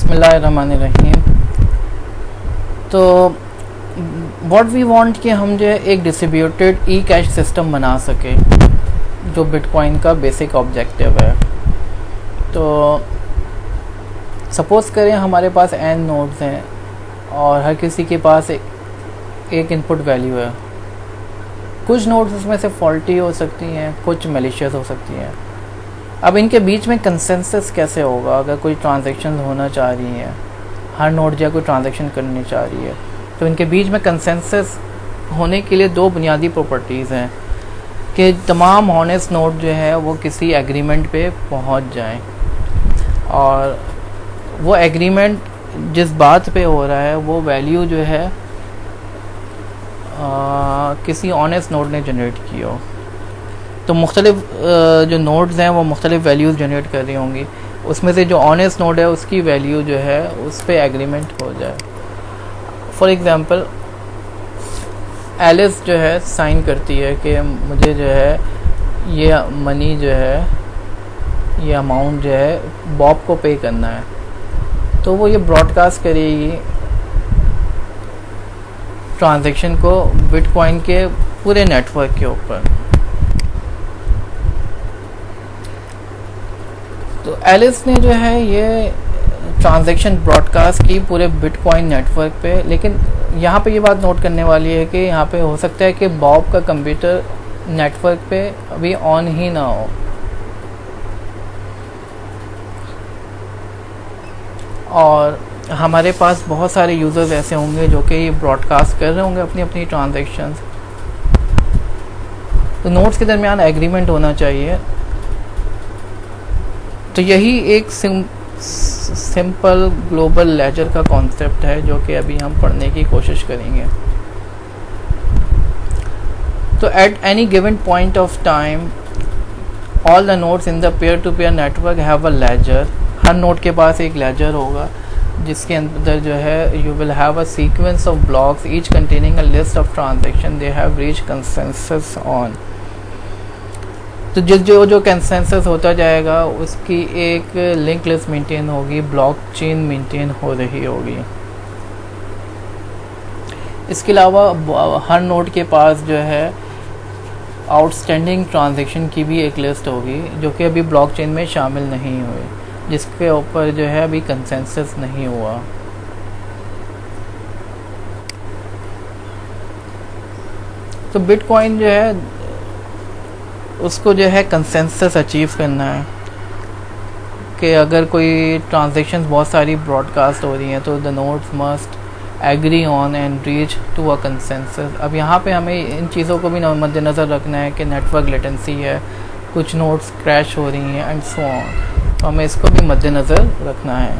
बिस्मिल्लाहिर्रहमानिर्रहीम। तो what we want कि हम जो है एक डिस्ट्रीब्यूटेड ई कैश सिस्टम बना सके, जो बिटकॉइन का बेसिक ऑब्जेक्टिव है। तो सपोज़ करें हमारे पास n नोड्स हैं और हर किसी के पास एक इनपुट वैल्यू है। कुछ नोड्स उसमें से फॉल्टी हो सकती हैं, कुछ मैलिशियस हो सकती हैं। अब इनके बीच में कंसेंसस कैसे होगा? अगर कोई ट्रांजैक्शन होना चाह रही है, हर नोड जो कोई ट्रांजैक्शन करनी चाह रही है, तो इनके बीच में कंसेंसस होने के लिए दो बुनियादी प्रॉपर्टीज़ हैं कि तमाम हॉनेस्ट नोड जो है वो किसी एग्रीमेंट पे पहुंच जाएं, और वो एग्रीमेंट जिस बात पे हो रहा है वो वैल्यू जो है किसी ऑनेस्ट नोड ने जनरेट की हो। तो मुख्तलिफ जो नोड्स हैं वो मुख्तलिफ वैल्यूज़ जनरेट कर रही होंगी, उसमें से जो ऑनेस्ट नोड है उसकी वैल्यू जो है उस पर एग्रीमेंट हो जाए। फॉर एग्ज़ाम्पल एलिस जो है साइन करती है कि मुझे जो है ये मनी जो है, ये अमाउंट जो है बॉब को पे करना है, तो वो ये ब्रॉडकास्ट करेगी ट्रांजैक्शन को बिटकॉइन के पूरे नेटवर्क के ऊपर। तो एलिस ने जो है ये ट्रांजैक्शन ब्रॉडकास्ट की पूरे बिटकॉइन नेटवर्क पे, लेकिन यहाँ पे ये बात नोट करने वाली है कि यहाँ पे हो सकता है कि बॉब का कंप्यूटर नेटवर्क पे अभी ऑन ही ना हो, और हमारे पास बहुत सारे यूज़र्स ऐसे होंगे जो कि ये ब्रॉडकास्ट कर रहे होंगे अपनी अपनी ट्रांजैक्शंस। तो नोड्स के दरमियान एग्रीमेंट होना चाहिए। तो यही एक सिंपल ग्लोबल लेजर का कॉन्सेप्ट है जो कि अभी हम पढ़ने की कोशिश करेंगे। तो at any given point of time all the nodes in the peer to peer network have a ledger. हर नोड के पास एक लेजर होगा जिसके अंदर जो है you will have a sequence of blocks each containing a list of transaction they have reach consensus on. तो जो कंसेंसस होता जाएगा उसकी एक लिंक लिस्ट मेंटेन होगी, ब्लॉकचेन मेंटेन हो रही होगी। इसके अलावा हर नोड के पास जो है आउटस्टैंडिंग ट्रांजैक्शन की भी एक लिस्ट होगी जो कि अभी ब्लॉकचेन में शामिल नहीं हुई, जिसके ऊपर जो है अभी कंसेंसस नहीं हुआ। तो बिटकॉइन जो है उसको जो है कंसेंसस अचीव करना है कि अगर कोई ट्रांजैक्शंस बहुत सारी ब्रॉडकास्ट हो रही हैं तो the nodes must agree on and reach to a consensus. अब यहाँ पे हमें इन चीज़ों को भी मद्देनज़र रखना है कि नेटवर्क लेटेंसी है, कुछ नोड्स क्रैश हो रही हैं एंड सो ऑन, तो हमें इसको भी मद्देनज़र रखना है।